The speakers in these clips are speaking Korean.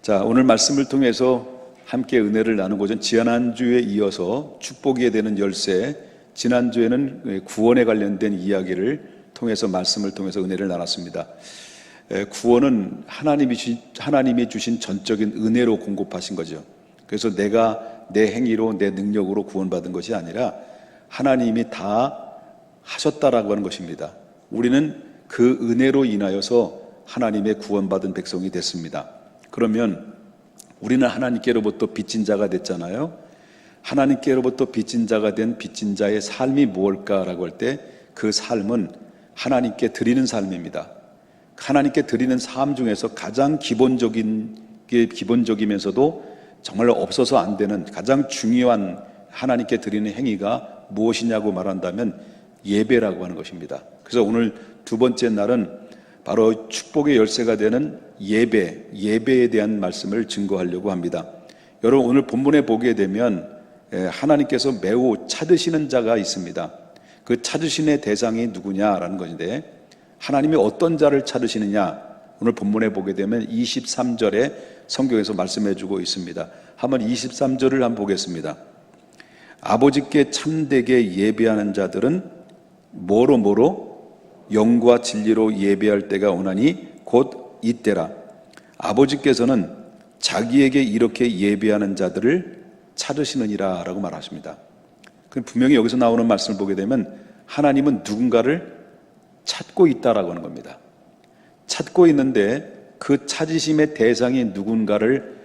자, 오늘 말씀을 통해서 함께 은혜를 나누고자 지난주에 이어서 축복이 되는 열쇠, 지난주에는 구원에 관련된 이야기를 통해서 말씀을 통해서 은혜를 나눴습니다. 구원은 하나님이 주신 전적인 은혜로 공급하신 거죠. 그래서 내가 내 행위로 내 능력으로 구원받은 것이 아니라 하나님이 다 하셨다라고 하는 것입니다. 우리는 그 은혜로 인하여서 하나님의 구원받은 백성이 됐습니다. 그러면 우리는 하나님께로부터 빚진 자가 됐잖아요. 하나님께로부터 빚진 자가 된 빚진 자의 삶이 무엇일까라고 할 때 그 삶은 하나님께 드리는 삶입니다. 하나님께 드리는 삶 중에서 가장 기본적이면서도 정말 없어서 안 되는 가장 중요한 하나님께 드리는 행위가 무엇이냐고 말한다면 예배라고 하는 것입니다. 그래서 오늘 두 번째 날은 바로 축복의 열쇠가 되는 예배에 대한 말씀을 증거하려고 합니다. 여러분, 오늘 본문에 보게 되면 하나님께서 매우 찾으시는 자가 있습니다. 그 찾으시는 대상이 누구냐라는 것인데, 하나님이 어떤 자를 찾으시느냐, 오늘 본문에 보게 되면 23절에 성경에서 말씀해 주고 있습니다. 한번 23절을 한번 보겠습니다. 아버지께 참되게 예배하는 자들은 뭐로 영과 진리로 예배할 때가 오나니 곧 이때라. 아버지께서는 자기에게 이렇게 예배하는 자들을 찾으시느니라 라고 말하십니다. 분명히 여기서 나오는 말씀을 보게 되면 하나님은 누군가를 찾고 있다라고 하는 겁니다. 찾고 있는데 그 찾으심의 대상이 누군가를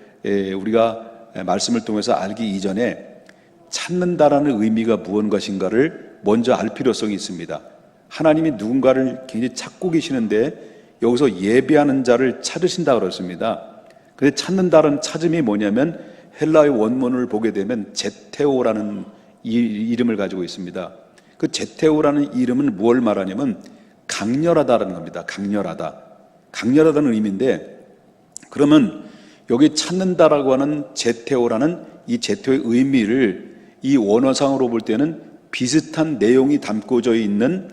우리가 말씀을 통해서 알기 이전에 찾는다라는 의미가 무엇인가를 먼저 알 필요성이 있습니다. 하나님이 누군가를 굉장히 찾고 계시는데 여기서 예배하는 자를 찾으신다고 그랬습니다. 근데 찾는다는 찾음이 뭐냐면 헬라의 원문을 보게 되면 제테오라는 이름을 가지고 있습니다. 그 제테오라는 이름은 무엇을 말하냐면 강렬하다라는 겁니다. 강렬하다는 의미인데, 그러면 여기 찾는다라고 하는 제테오라는 이 제테오의 의미를 이 원어상으로 볼 때는 비슷한 내용이 담겨져 있는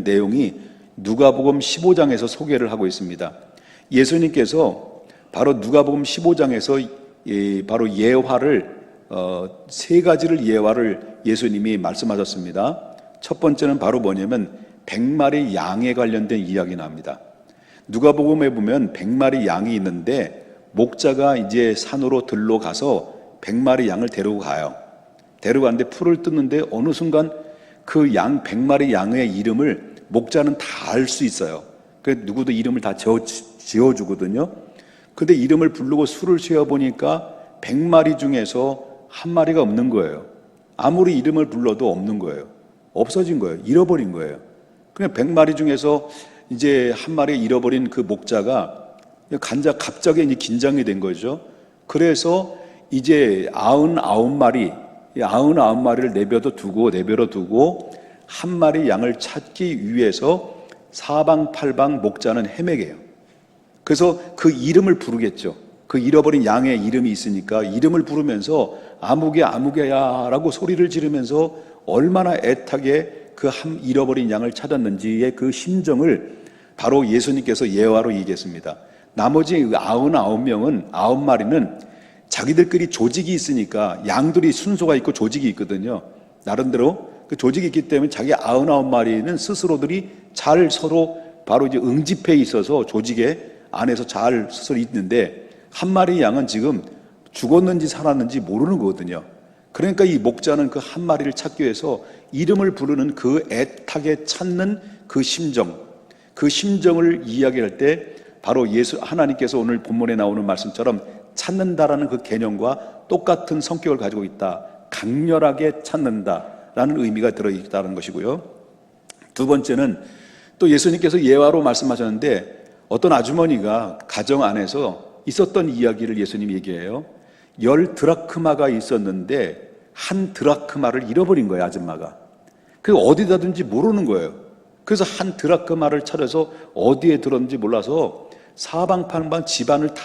내용이 누가복음 15장에서 소개를 하고 있습니다. 예수님께서 바로 누가복음 15장에서 바로 예화를 세 가지를 예화를 예수님이 말씀하셨습니다. 첫 번째는 바로 뭐냐면 100마리 양에 관련된 이야기 나옵니다. 누가복음에 보면 100마리 양이 있는데 목자가 이제 산으로 들러 가서 100마리 양을 데리고 가요. 데려가는데 풀을 뜯는데 어느 순간 그 100마리 양의 이름을 목자는 다 알 수 있어요. 그래서 누구도 이름을 다 지어주거든요. 근데 이름을 부르고 수를 세어보니까 100마리 중에서 한 마리가 없는 거예요. 아무리 이름을 불러도 없는 거예요. 없어진 거예요. 잃어버린 거예요. 그냥 100마리 중에서 이제 한 마리 잃어버린 그 목자가 갑자기 이제 긴장이 된 거죠. 그래서 이제 99마리를 내버려 두고 한 마리 양을 찾기 위해서 사방팔방 목자는 헤매게요. 그래서 그 이름을 부르겠죠. 그 잃어버린 양의 이름이 있으니까 이름을 부르면서 아무개야 라고 소리를 지르면서 얼마나 애타게 그 잃어버린 양을 찾았는지의 그 심정을 바로 예수님께서 예화로 얘기했습니다. 나머지 99마리는 자기들끼리 조직이 있으니까, 양들이 순서가 있고 조직이 있거든요. 나름대로 그 조직이 있기 때문에 자기 99마리는 스스로들이 잘 서로 바로 이제 응집해 있어서 조직에 안에서 잘 스스로 있는데, 한 마리 양은 지금 죽었는지 살았는지 모르는 거거든요. 그러니까 이 목자는 그 한 마리를 찾기 위해서 이름을 부르는 그 애타게 찾는 그 심정을 이야기할 때 바로 하나님께서 오늘 본문에 나오는 말씀처럼 찾는다라는 그 개념과 똑같은 성격을 가지고 있다. 강렬하게 찾는다라는 의미가 들어있다는 것이고요. 두 번째는 또 예수님께서 예화로 말씀하셨는데, 어떤 아주머니가 가정 안에서 있었던 이야기를 예수님이 얘기해요. 10드라크마가 있었는데 한 드라크마를 잃어버린 거예요, 아줌마가. 그래서 어디다든지 모르는 거예요. 그래서 한 드라크마를 찾아서 어디에 들었는지 몰라서 사방팔방 집안을 다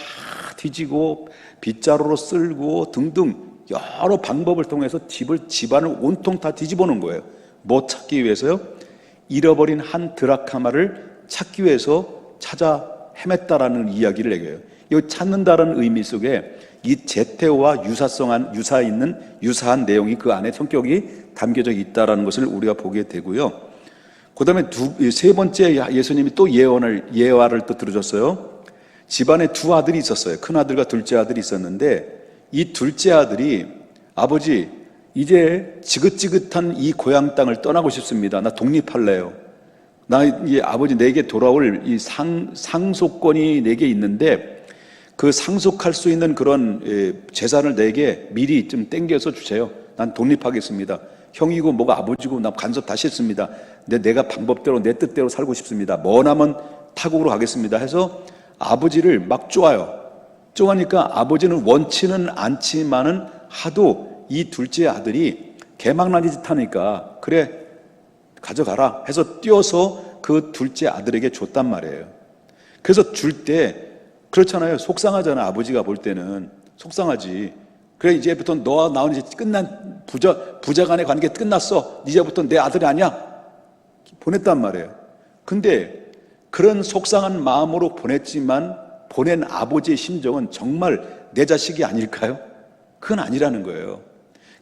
뒤지고 빗자루로 쓸고 등등 여러 방법을 통해서 집안을 온통 다 뒤집어 놓은 거예요. 뭐 찾기 위해서요? 잃어버린 한 드라크마를 찾기 위해서 찾아 헤맸다라는 이야기를 얘기해요. 이 찾는다는 의미 속에 이 제테오와 유사한 내용이 그 안에 성격이 담겨져 있다라는 것을 우리가 보게 되고요. 그 다음에 세 번째 예수님이 또 예화를 또 들으셨어요. 집안에 두 아들이 있었어요. 큰 아들과 둘째 아들이 있었는데 이 둘째 아들이 아버지 이제 지긋지긋한 이 고향 땅을 떠나고 싶습니다. 나 독립할래요. 아버지 내게 돌아올 이 상속권이 내게 있는데 그 상속할 수 있는 그런 재산을 내게 미리 좀 땡겨서 주세요. 난 독립하겠습니다. 형이고 뭐가 아버지고 나 간섭 다 싫습니다. 내가 방법대로 내 뜻대로 살고 싶습니다. 머나먼 타국으로 가겠습니다 해서 아버지를 막 쪼아니까 아버지는 원치는 않지만은 하도 이 둘째 아들이 개망나니 짓 하니까 그래 가져가라 해서 띄어서 그 둘째 아들에게 줬단 말이에요. 그래서 줄 때 그렇잖아요. 속상하잖아. 아버지가 볼 때는 속상하지. 그래 이제부터 너와 나는 이제 끝난 부자 간의 관계 끝났어. 이제부터 내 아들이 아니야. 보냈단 말이에요. 근데 그런 속상한 마음으로 보냈지만 보낸 아버지의 심정은 정말 내 자식이 아닐까요? 그건 아니라는 거예요.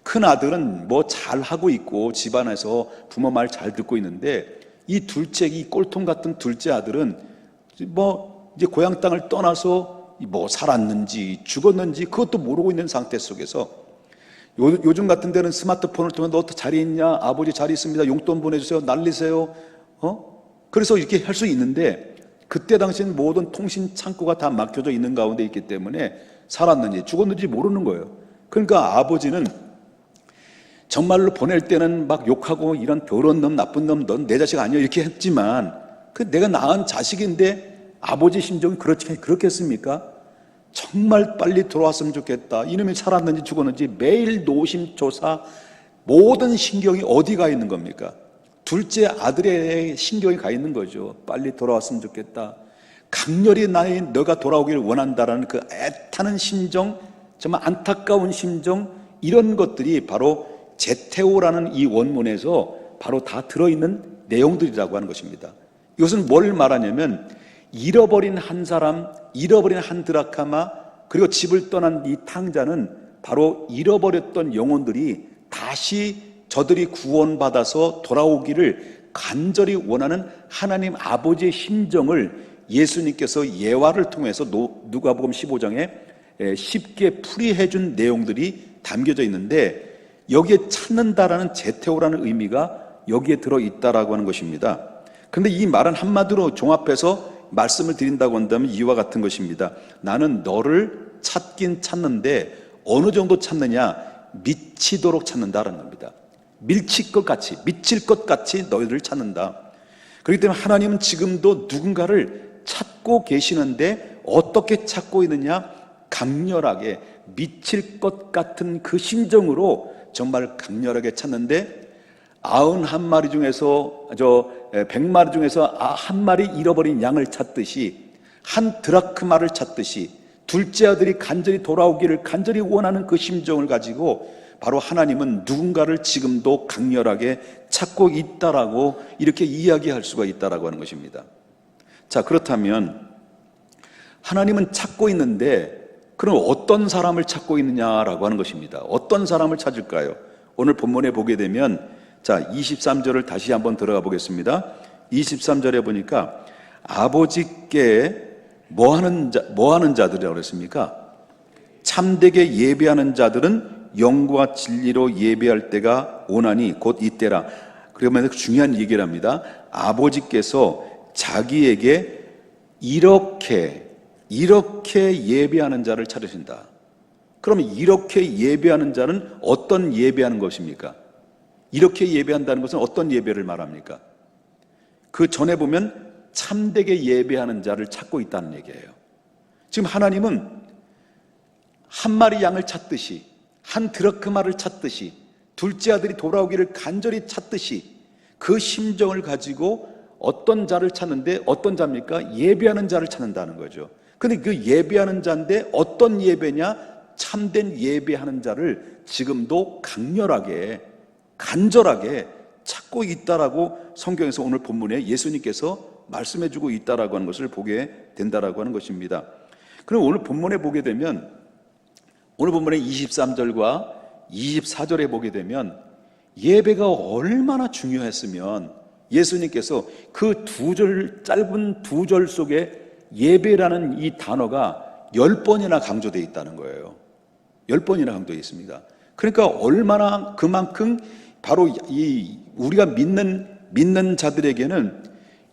큰 아들은 뭐 잘하고 있고 집안에서 부모 말 잘 듣고 있는데 이 꼴통 같은 둘째 아들은 뭐 이제 고향 땅을 떠나서 뭐 살았는지 죽었는지 그것도 모르고 있는 상태 속에서 요즘 같은 데는 스마트폰을 통해 너 잘 있냐? 아버지 잘 있습니다. 용돈 보내주세요. 날리세요. 그래서 이렇게 할 수 있는데 그때 당시엔 모든 통신 창구가 다 막혀져 있는 가운데 있기 때문에 살았는지 죽었는지 모르는 거예요. 그러니까 아버지는 정말로 보낼 때는 막 욕하고 이런 더러운 놈, 나쁜 놈, 넌 내 자식 아니야 이렇게 했지만 그 내가 낳은 자식인데 아버지 심정이 그렇겠습니까? 정말 빨리 돌아왔으면 좋겠다. 이놈이 살았는지 죽었는지 매일 노심초사 모든 신경이 어디 가 있는 겁니까? 둘째 아들의 신경이 가 있는 거죠. 빨리 돌아왔으면 좋겠다. 강렬히 너가 돌아오기를 원한다라는 그 애타는 심정, 정말 안타까운 심정, 이런 것들이 바로 제테오라는 이 원문에서 바로 다 들어있는 내용들이라고 하는 것입니다. 이것은 뭘 말하냐면 잃어버린 한 사람, 잃어버린 한 드라카마, 그리고 집을 떠난 이 탕자는 바로 잃어버렸던 영혼들이 다시 저들이 구원받아서 돌아오기를 간절히 원하는 하나님 아버지의 심정을 예수님께서 예화를 통해서 누가복음 15장에 쉽게 풀이해 준 내용들이 담겨져 있는데 여기에 찾는다라는 제테오라는 의미가 여기에 들어있다라고 하는 것입니다. 그런데 이 말은 한마디로 종합해서 말씀을 드린다고 한다면 이와 같은 것입니다. 나는 너를 찾긴 찾는데 어느 정도 찾느냐? 미치도록 찾는다라는 겁니다. 미칠 것 같이 너희를 찾는다. 그렇기 때문에 하나님은 지금도 누군가를 찾고 계시는데 어떻게 찾고 있느냐? 강렬하게 미칠 것 같은 그 심정으로 정말 강렬하게 찾는데 91마리 중에서 100마리 중에서 한 마리 잃어버린 양을 찾듯이 한 드라크마를 찾듯이 둘째 아들이 간절히 돌아오기를 간절히 원하는 그 심정을 가지고 바로 하나님은 누군가를 지금도 강렬하게 찾고 있다라고 이렇게 이야기할 수가 있다라고 하는 것입니다. 자, 그렇다면 하나님은 찾고 있는데 그럼 어떤 사람을 찾고 있느냐라고 하는 것입니다. 어떤 사람을 찾을까요? 오늘 본문에 보게 되면 자, 23절을 다시 한번 들어가 보겠습니다. 23절에 보니까 아버지께 뭐 하는 자들이라고 그랬습니까? 참되게 예배하는 자들은 영과 진리로 예배할 때가 오나니 곧 이때라. 그러면 중요한 얘기를 합니다. 아버지께서 자기에게 이렇게 예배하는 자를 찾으신다. 그러면 이렇게 예배하는 자는 어떤 예배하는 것입니까? 이렇게 예배한다는 것은 어떤 예배를 말합니까? 그 전에 보면 참되게 예배하는 자를 찾고 있다는 얘기예요. 지금 하나님은 한 마리 양을 찾듯이 한 드라크마를 찾듯이 둘째 아들이 돌아오기를 간절히 찾듯이 그 심정을 가지고 어떤 자를 찾는데 어떤 자입니까? 예배하는 자를 찾는다는 거죠. 근데 그 예배하는 자인데 어떤 예배냐? 참된 예배하는 자를 지금도 강렬하게 간절하게 찾고 있다라고 성경에서 오늘 본문에 예수님께서 말씀해주고 있다라고 하는 것을 보게 된다라고 하는 것입니다. 그럼 오늘 본문에 보게 되면, 오늘 본문의 23절과 24절에 보게 되면 예배가 얼마나 중요했으면 예수님께서 그 짧은 두 절 속에 예배라는 이 단어가 10번이나 강조되어 있다는 거예요. 10번이나 강조되어 있습니다. 그러니까 얼마나 그만큼 바로 우리가 믿는 자들에게는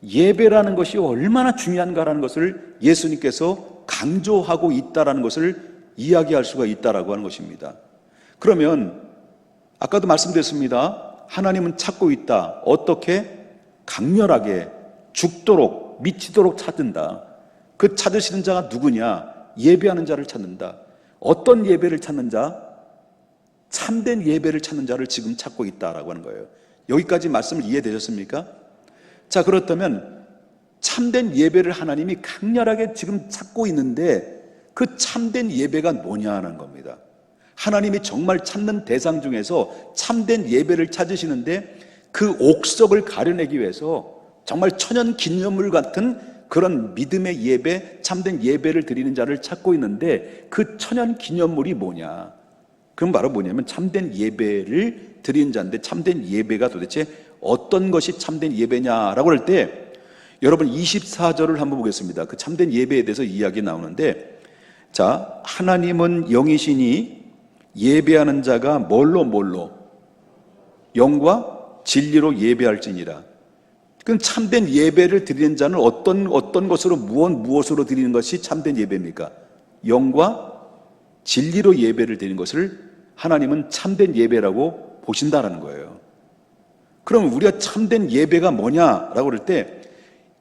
예배라는 것이 얼마나 중요한가라는 것을 예수님께서 강조하고 있다라는 것을 이야기할 수가 있다라고 하는 것입니다. 그러면 아까도 말씀드렸습니다. 하나님은 찾고 있다. 어떻게? 강렬하게 죽도록 미치도록 찾는다. 그 찾으시는 자가 누구냐? 예배하는 자를 찾는다. 어떤 예배를 찾는 자? 참된 예배를 찾는 자를 지금 찾고 있다라고 하는 거예요. 여기까지 말씀을 이해되셨습니까? 자, 그렇다면 참된 예배를 하나님이 강렬하게 지금 찾고 있는데 그 참된 예배가 뭐냐 하는 겁니다. 하나님이 정말 찾는 대상 중에서 참된 예배를 찾으시는데 그 옥석을 가려내기 위해서 정말 천연 기념물 같은 그런 믿음의 예배, 참된 예배를 드리는 자를 찾고 있는데 그 천연 기념물이 뭐냐? 그럼 바로 뭐냐면 참된 예배를 드리는 자인데, 참된 예배가 도대체 어떤 것이 참된 예배냐라고 할 때 여러분 24절을 한번 보겠습니다. 그 참된 예배에 대해서 이야기 나오는데, 자, 하나님은 영이시니 예배하는 자가 뭘로 영과 진리로 예배할지니라. 그럼 참된 예배를 드리는 자는 어떤 것으로 무엇으로 드리는 것이 참된 예배입니까? 영과 진리로 예배를 드리는 것을 하나님은 참된 예배라고 보신다라는 거예요. 그럼 우리가 참된 예배가 뭐냐라고 할 때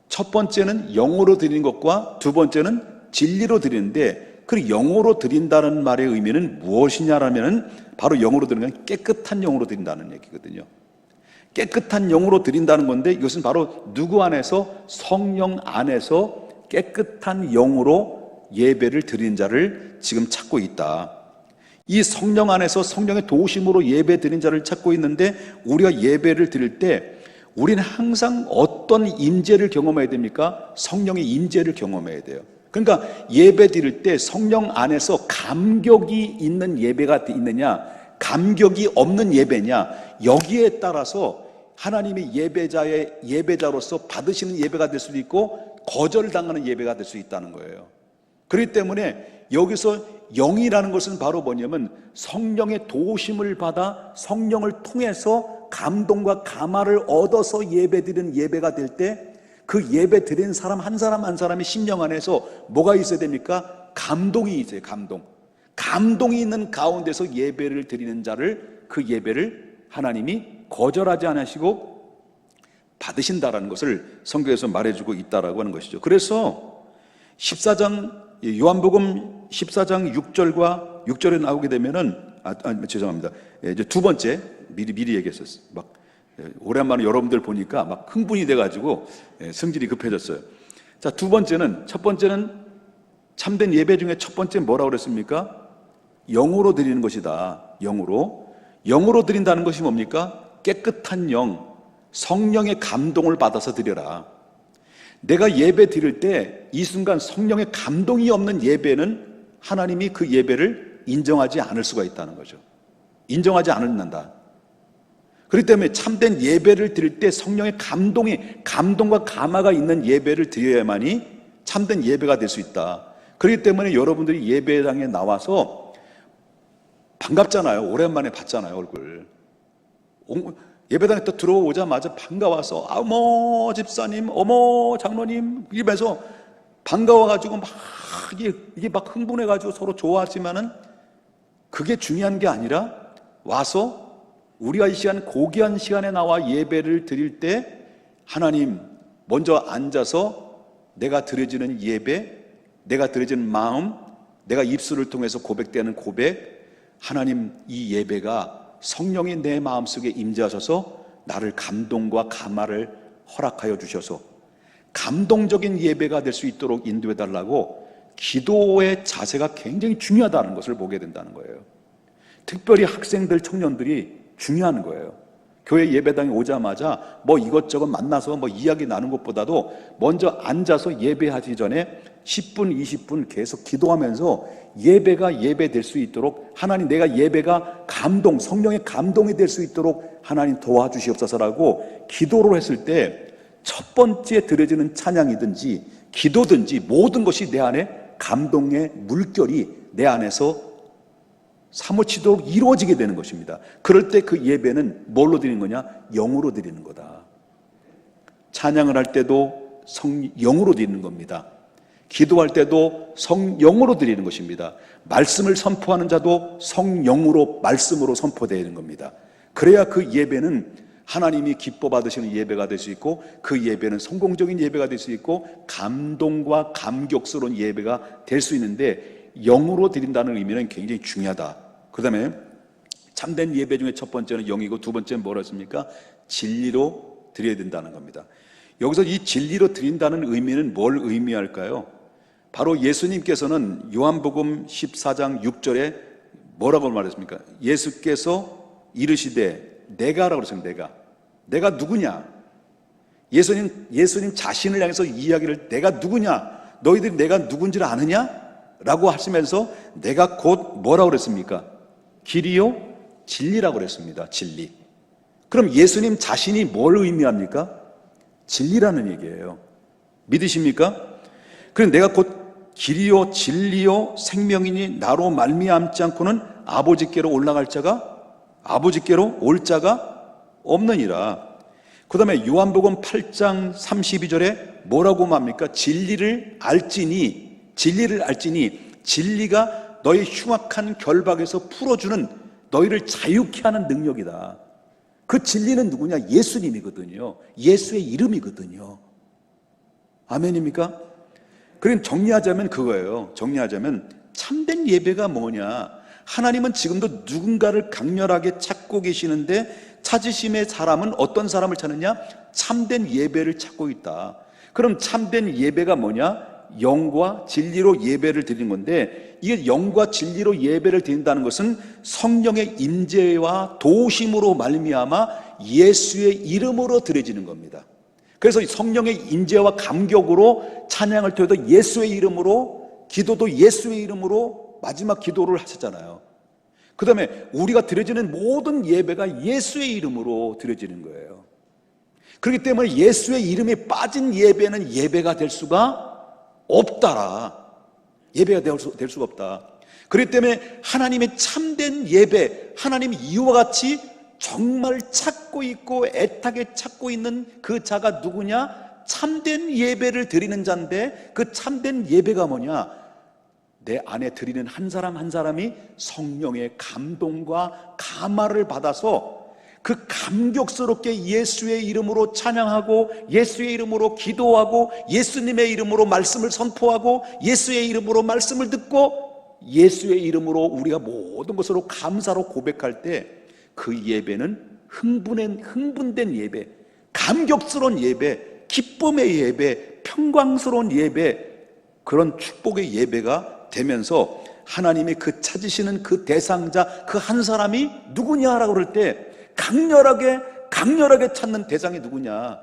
첫 번째는 영으로 드리는 것과 두 번째는 진리로 드리는데, 그 영으로 드린다는 말의 의미는 무엇이냐라면 바로 영으로 드리는 건 깨끗한 영으로 드린다는 얘기거든요. 깨끗한 영으로 드린다는 건데 이것은 바로 누구 안에서? 성령 안에서 깨끗한 영으로 예배를 드리는 자를 지금 찾고 있다. 이 성령 안에서 성령의 도우심으로 예배 드리는 자를 찾고 있는데, 우리가 예배를 드릴 때 우리는 항상 어떤 임재를 경험해야 됩니까? 성령의 임재를 경험해야 돼요. 그러니까 예배 드릴 때 성령 안에서 감격이 있는 예배가 있느냐, 감격이 없는 예배냐, 여기에 따라서 하나님이 예배자로서 받으시는 예배가 될 수도 있고 거절당하는 예배가 될 수 있다는 거예요. 그렇기 때문에 여기서 영이라는 것은 바로 뭐냐면 성령의 도우심을 받아 성령을 통해서 감동과 감화를 얻어서 예배드리는 예배가 될 때, 그 예배 드리는 사람 한 사람이 심령 안에서 뭐가 있어야 됩니까? 감동이 있어요. 감동이 있는 가운데서 예배를 드리는 자를, 그 예배를 하나님이 거절하지 않으시고 받으신다라는 것을 성경에서 말해주고 있다라고 하는 것이죠. 그래서 14장, 요한복음 14장 6절과 6절에 나오게 되면은 죄송합니다. 이제 두 번째 미리 얘기했었어요. 막 오랜만에 여러분들 보니까 막 흥분이 돼가지고 성질이 급해졌어요. 자, 첫 번째는 참된 예배 중에 첫 번째 뭐라고 그랬습니까? 영으로 드리는 것이다. 영으로 드린다는 것이 뭡니까? 깨끗한 영, 성령의 감동을 받아서 드려라. 내가 예배 드릴 때 이 순간 성령의 감동이 없는 예배는 하나님이 그 예배를 인정하지 않을 수가 있다는 거죠. 인정하지 않는다. 그렇기 때문에 참된 예배를 드릴 때 성령의 감동과 감화가 있는 예배를 드려야만이 참된 예배가 될 수 있다. 그렇기 때문에 여러분들이 예배당에 나와서 반갑잖아요. 오랜만에 봤잖아요, 얼굴. 예배당에 또 들어오자마자 반가워서 어머 집사님, 어머 장로님 이러면서 반가워가지고 막 이게 막 흥분해가지고 서로 좋아하지만은 그게 중요한 게 아니라 와서 우리가 이 시간 고귀한 시간에 나와 예배를 드릴 때 하나님 먼저 앉아서 내가 드려지는 예배, 내가 드려지는 마음, 내가 입술을 통해서 고백되는 고백, 하나님 이 예배가 성령이 내 마음속에 임재하셔서 나를 감동과 감화를 허락하여 주셔서 감동적인 예배가 될 수 있도록 인도해 달라고 기도의 자세가 굉장히 중요하다는 것을 보게 된다는 거예요. 특별히 학생들, 청년들이 중요한 거예요. 교회 예배당에 오자마자 뭐 이것저것 만나서 뭐 이야기 나눈 것보다도 먼저 앉아서 예배하기 전에 10분, 20분 계속 기도하면서 예배가 예배될 수 있도록 하나님, 내가 예배가 성령의 감동이 될 수 있도록 하나님 도와주시옵소서라고 기도를 했을 때 첫 번째 드려지는 찬양이든지 기도든지 모든 것이 내 안에 감동의 물결이 내 안에서 사무치도록 이루어지게 되는 것입니다. 그럴 때 그 예배는 뭘로 드리는 거냐? 영으로 드리는 거다. 찬양을 할 때도 영으로 드리는 겁니다. 기도할 때도 성령으로 드리는 것입니다. 말씀을 선포하는 자도 성령으로, 말씀으로 선포되는 겁니다. 그래야 그 예배는 하나님이 기뻐 받으시는 예배가 될 수 있고, 그 예배는 성공적인 예배가 될 수 있고, 감동과 감격스러운 예배가 될 수 있는데, 영으로 드린다는 의미는 굉장히 중요하다. 그 다음에 참된 예배 중에 첫 번째는 영이고, 두 번째는 뭐라 했습니까? 진리로 드려야 된다는 겁니다. 여기서 이 진리로 드린다는 의미는 뭘 의미할까요? 바로 예수님께서는 요한복음 14장 6절에 뭐라고 말했습니까? 예수께서 이르시되 내가라고 그랬습니다. 내가 누구냐? 예수님 자신을 향해서 이야기를, 내가 누구냐? 너희들이 내가 누군지를 아느냐? 라고 하시면서 내가 곧 뭐라고 그랬습니까? 길이요 진리라고 그랬습니다. 진리. 그럼 예수님 자신이 뭘 의미합니까? 진리라는 얘기예요. 믿으십니까? 그럼 내가 곧 길이요 진리요 생명이니 나로 말미암지 않고는 아버지께로 올라갈 자가, 아버지께로 올 자가 없느니라. 그 다음에 요한복음 8장 32절에 뭐라고 말합니까? 진리를 알지니 진리가 너희 흉악한 결박에서 풀어주는, 너희를 자유케 하는 능력이다. 그 진리는 누구냐? 예수님이거든요. 예수의 이름이거든요. 아멘입니까? 그럼 정리하자면 그거예요. 정리하자면 참된 예배가 뭐냐? 하나님은 지금도 누군가를 강렬하게 찾고 계시는데, 찾으심의 사람은 어떤 사람을 찾느냐? 참된 예배를 찾고 있다. 그럼 참된 예배가 뭐냐? 영과 진리로 예배를 드리는 건데, 이게 영과 진리로 예배를 드린다는 것은 성령의 임재와 도우심으로 말미암아 예수의 이름으로 드려지는 겁니다. 그래서 성령의 임재와 감격으로 찬양을 드려도 예수의 이름으로, 기도도 예수의 이름으로 마지막 기도를 하셨잖아요. 그 다음에 우리가 드려지는 모든 예배가 예수의 이름으로 드려지는 거예요. 그렇기 때문에 예수의 이름이 빠진 예배는 예배가 될 수가 없다라. 예배가 될 수가 없다. 그렇기 때문에 하나님의 참된 예배, 하나님이 이와 같이 정말 찾고 있고 애타게 찾고 있는 그 자가 누구냐? 참된 예배를 드리는 자인데, 그 참된 예배가 뭐냐? 내 안에 드리는 한 사람 한 사람이 성령의 감동과 감화를 받아서 그 감격스럽게 예수의 이름으로 찬양하고, 예수의 이름으로 기도하고, 예수님의 이름으로 말씀을 선포하고, 예수의 이름으로 말씀을 듣고, 예수의 이름으로 우리가 모든 것으로 감사로 고백할 때 그 예배는 흥분된 예배, 감격스러운 예배, 기쁨의 예배, 평강스러운 예배, 그런 축복의 예배가 되면서 하나님이 그 찾으시는 그 대상자, 그 한 사람이 누구냐라고 그럴 때 강렬하게 찾는 대상이 누구냐?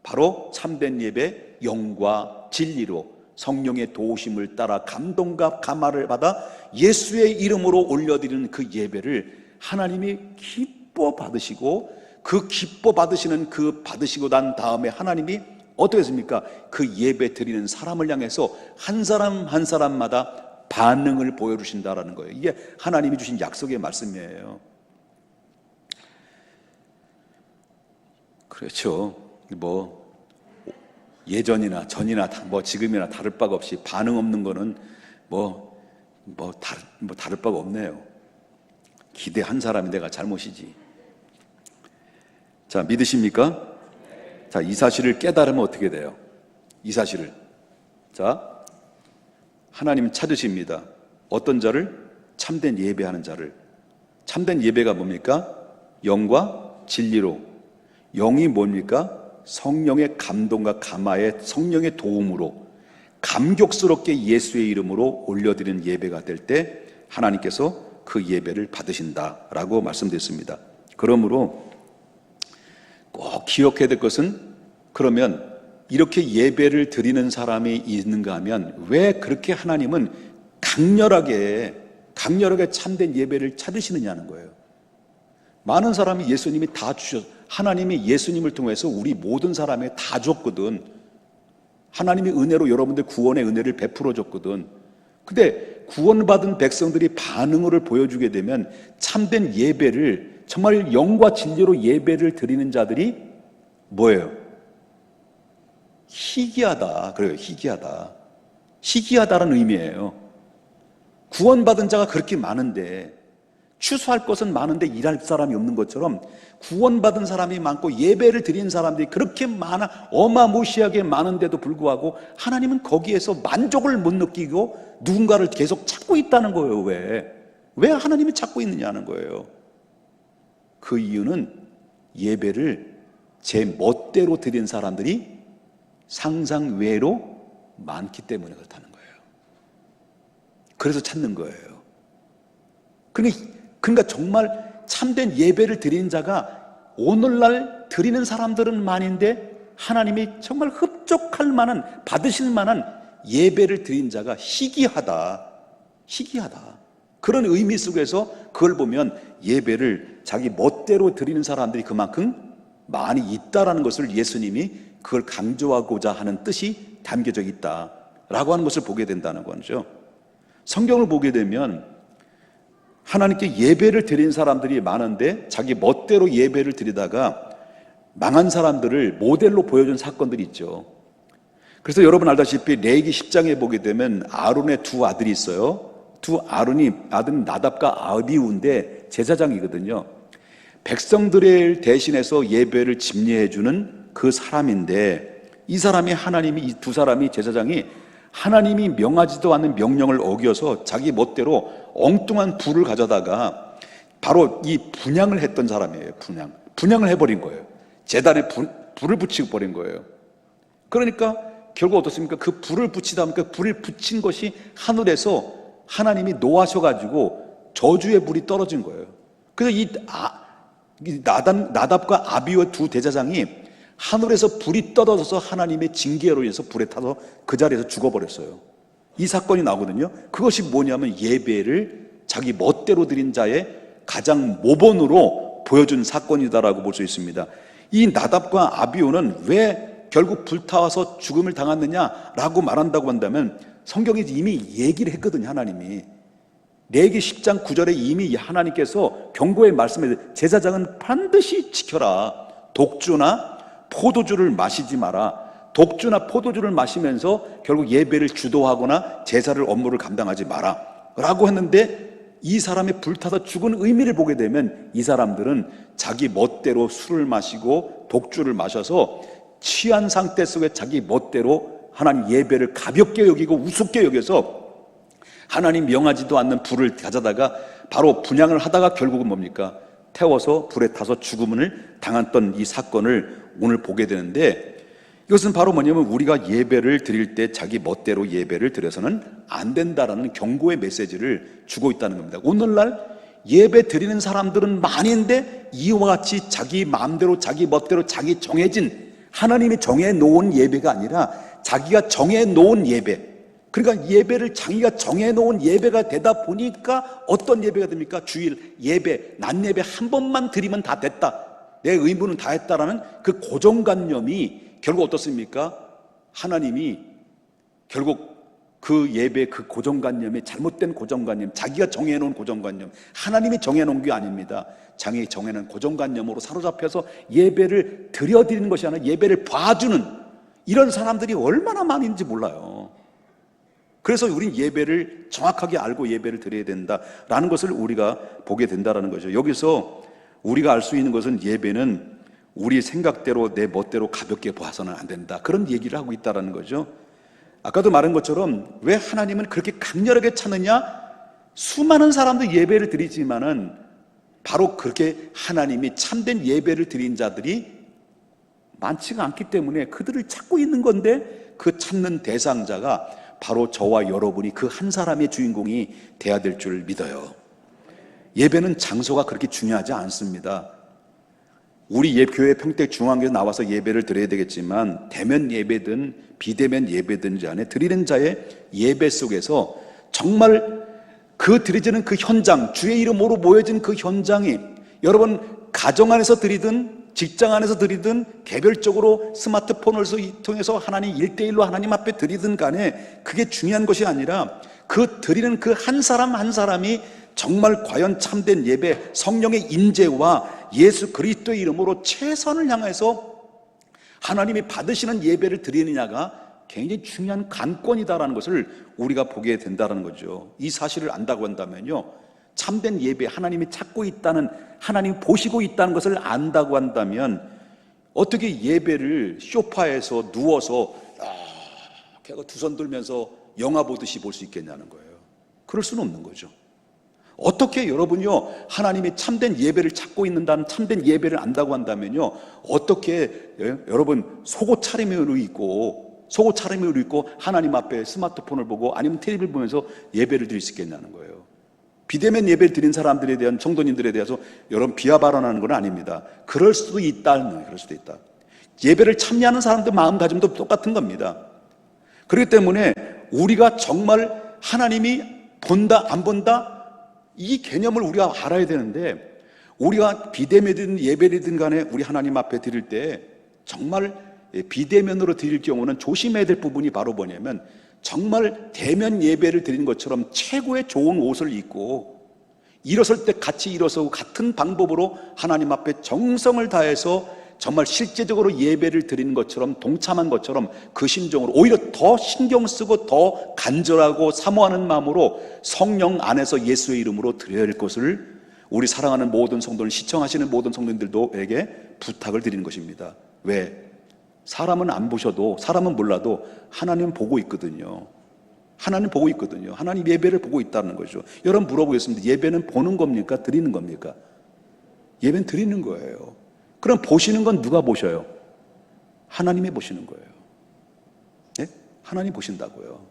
바로 참된 예배, 영과 진리로 성령의 도우심을 따라 감동과 감화를 받아 예수의 이름으로 올려드리는 그 예배를 하나님이 기뻐 받으시고, 그 기뻐 받으시는 그 받으시고 난 다음에 하나님이 어떻게 했습니까? 그 예배 드리는 사람을 향해서 한 사람 한 사람마다 반응을 보여주신다라는 거예요. 이게 하나님이 주신 약속의 말씀이에요. 그렇죠. 뭐 예전이나 전이나 뭐 지금이나 다를 바가 없이 반응 없는 거는 다를 바가 없네요. 기대한 사람이 내가 잘못이지. 자, 믿으십니까? 자, 이 사실을 깨달으면 어떻게 돼요? 이 사실을. 자, 하나님 찾으십니다. 어떤 자를? 참된 예배하는 자를. 참된 예배가 뭡니까? 영과 진리로. 영이 뭡니까? 성령의 감동과 감화의 성령의 도움으로 감격스럽게 예수의 이름으로 올려드리는 예배가 될 때 하나님께서 그 예배를 받으신다라고 말씀드렸습니다. 그러므로 꼭 기억해야 될 것은, 그러면 이렇게 예배를 드리는 사람이 있는가 하면 왜 그렇게 하나님은 강렬하게 참된 예배를 찾으시느냐는 거예요. 많은 사람이 예수님이 다 하나님이 예수님을 통해서 우리 모든 사람에게 다 줬거든. 하나님이 은혜로 여러분들 구원의 은혜를 베풀어 줬거든. 근데 구원받은 백성들이 반응을 보여주게 되면 참된 예배를, 정말 영과 진리로 예배를 드리는 자들이 뭐예요? 희귀하다. 그래요. 희귀하다. 희귀하다는 의미예요. 구원받은 자가 그렇게 많은데, 추수할 것은 많은데 일할 사람이 없는 것처럼 구원받은 사람이 많고 예배를 드리는 사람들이 그렇게 많아, 어마무시하게 많은데도 불구하고 하나님은 거기에서 만족을 못 느끼고 누군가를 계속 찾고 있다는 거예요. 왜 하나님이 찾고 있느냐는 거예요. 그 이유는 예배를 제 멋대로 드리는 사람들이 상상 외로 많기 때문에 그렇다는 거예요. 그래서 찾는 거예요. 그러니까 정말 참된 예배를 드리는 자가 오늘날 드리는 사람들은 많은데 하나님이 정말 흡족할 만한, 받으실 만한 예배를 드린 자가 희귀하다. 그런 의미 속에서 그걸 보면 예배를 자기 멋대로 드리는 사람들이 그만큼 많이 있다라는 것을 예수님이 그걸 강조하고자 하는 뜻이 담겨져 있다라고 하는 것을 보게 된다는 거죠. 성경을 보게 되면 하나님께 예배를 드린 사람들이 많은데 자기 멋대로 예배를 드리다가 망한 사람들을 모델로 보여준 사건들이 있죠. 그래서 여러분 알다시피 레위기 10장에 보게 되면 아론의 두 아들이 있어요. 아들은 나답과 아비우인데 제사장이거든요. 백성들을 대신해서 예배를 집례해주는 그 사람인데, 이 두 사람이 제사장이 하나님이 명하지도 않는 명령을 어겨서 자기 멋대로 엉뚱한 불을 가져다가 바로 이 분향을 했던 사람이에요. 분향을 해버린 거예요. 제단에 불을 붙이고 버린 거예요. 그러니까 결국 어떻습니까? 그 불을 붙이다 보니까 불을 붙인 것이 하늘에서 하나님이 노하셔가지고 저주의 불이 떨어진 거예요. 그래서 나답과 아비우 두 대제사장이 하늘에서 불이 떨어져서 하나님의 징계로 인해서 불에 타서 그 자리에서 죽어버렸어요. 이 사건이 나오거든요. 그것이 뭐냐면 예배를 자기 멋대로 드린 자의 가장 모본으로 보여준 사건이다라고 볼 수 있습니다. 이 나답과 아비우는 왜 결국 불타서 죽음을 당했느냐라고 말한다고 한다면, 성경이 이미 얘기를 했거든요. 하나님이 레위기 10장 9절에 이미 하나님께서 경고의 말씀에 제사장은 반드시 지켜라. 독주나 포도주를 마시지 마라. 독주나 포도주를 마시면서 결국 예배를 주도하거나 제사를 업무를 감당하지 마라 라고 했는데, 이 사람이 불타서 죽은 의미를 보게 되면 이 사람들은 자기 멋대로 술을 마시고 독주를 마셔서 취한 상태 속에 자기 멋대로 하나님 예배를 가볍게 여기고 우습게 여겨서 하나님 명하지도 않는 불을 가져다가 바로 분향을 하다가 결국은 뭡니까? 태워서 불에 타서 죽음을 당했던 이 사건을 오늘 보게 되는데, 이것은 바로 뭐냐면 우리가 예배를 드릴 때 자기 멋대로 예배를 드려서는 안 된다라는 경고의 메시지를 주고 있다는 겁니다. 오늘날 예배 드리는 사람들은 많은데 이와 같이 자기 마음대로 자기 멋대로 자기 정해진, 하나님이 정해놓은 예배가 아니라 자기가 정해놓은 예배, 그러니까 예배를 자기가 정해놓은 예배가 되다 보니까 어떤 예배가 됩니까? 주일 예배, 낮 예배 한 번만 드리면 다 됐다, 내 의무는 다 했다라는 그 고정관념이 결국 어떻습니까? 하나님이 결국 그 예배, 그 고정관념이 잘못된 고정관념, 자기가 정해놓은 고정관념, 하나님이 정해놓은 게 아닙니다. 자기 정해놓은 고정관념으로 사로잡혀서 예배를 드려드리는 것이 아니라 예배를 봐주는 이런 사람들이 얼마나 많은지 몰라요. 그래서 우린 예배를 정확하게 알고 예배를 드려야 된다라는 것을 우리가 보게 된다는 거죠. 여기서 우리가 알 수 있는 것은 예배는 우리 생각대로 내 멋대로 가볍게 봐서는 안 된다, 그런 얘기를 하고 있다는 거죠. 아까도 말한 것처럼 왜 하나님은 그렇게 강렬하게 찾느냐? 수많은 사람들 예배를 드리지만은 바로 그렇게 하나님이 참된 예배를 드린 자들이 많지가 않기 때문에 그들을 찾고 있는 건데, 그 찾는 대상자가 바로 저와 여러분이 그 한 사람의 주인공이 돼야 될 줄 믿어요. 예배는 장소가 그렇게 중요하지 않습니다. 우리 교회 평택 중앙교회 나와서 예배를 드려야 되겠지만 대면 예배든 비대면 예배든 간에 드리는 자의 예배 속에서 정말 그 드려지는 그 현장, 주의 이름으로 모여진 그 현장이 여러분 가정 안에서 드리든 직장 안에서 드리든 개별적으로 스마트폰을 통해서 하나님 1대1로 하나님 앞에 드리든 간에 그게 중요한 것이 아니라 그 드리는 그 한 사람 한 사람이 정말 과연 참된 예배, 성령의 임재와 예수 그리스도의 이름으로 최선을 향해서 하나님이 받으시는 예배를 드리느냐가 굉장히 중요한 관건이다라는 것을 우리가 보게 된다는 거죠. 이 사실을 안다고 한다면요, 참된 예배, 하나님이 찾고 있다는, 하나님이 보시고 있다는 것을 안다고 한다면 어떻게 예배를 소파에서 누워서 걔가 두 손 들면서 영화 보듯이 볼 수 있겠냐는 거예요. 그럴 수는 없는 거죠. 어떻게 여러분요, 하나님이 참된 예배를 찾고 있는다는 참된 예배를 안다고 한다면요, 어떻게 여러분 속옷 차림으로 입고 하나님 앞에 스마트폰을 보고 아니면 텔레비를 보면서 예배를 드릴 수 있겠냐는 거예요. 비대면 예배를 드린 사람들에 대한 성도님들에 대해서 여러분 비하 발언하는 건 아닙니다. 그럴 수도 있다. 그럴 수도 있다. 예배를 참여하는 사람들 마음가짐도 똑같은 겁니다. 그렇기 때문에 우리가 정말 하나님이 본다 안 본다 이 개념을 우리가 알아야 되는데, 우리가 비대면이든 예배든 간에 우리 하나님 앞에 드릴 때 정말 비대면으로 드릴 경우는 조심해야 될 부분이 바로 뭐냐면, 정말 대면 예배를 드리는 것처럼 최고의 좋은 옷을 입고 일어설 때 같이 일어서고 같은 방법으로 하나님 앞에 정성을 다해서 정말 실제적으로 예배를 드리는 것처럼, 동참한 것처럼 그 심정으로 오히려 더 신경 쓰고 더 간절하고 사모하는 마음으로 성령 안에서 예수의 이름으로 드려야 할 것을 우리 사랑하는 모든 성도들, 시청하시는 모든 성도님들도에게 부탁을 드리는 것입니다. 왜? 사람은 안 보셔도, 사람은 몰라도 하나님은 보고 있거든요. 하나님 보고 있거든요. 하나님 예배를 보고 있다는 거죠. 여러분 물어보겠습니다. 예배는 보는 겁니까? 드리는 겁니까? 예배는 드리는 거예요. 그럼 보시는 건 누가 보셔요? 하나님이 보시는 거예요. 네? 하나님 보신다고요.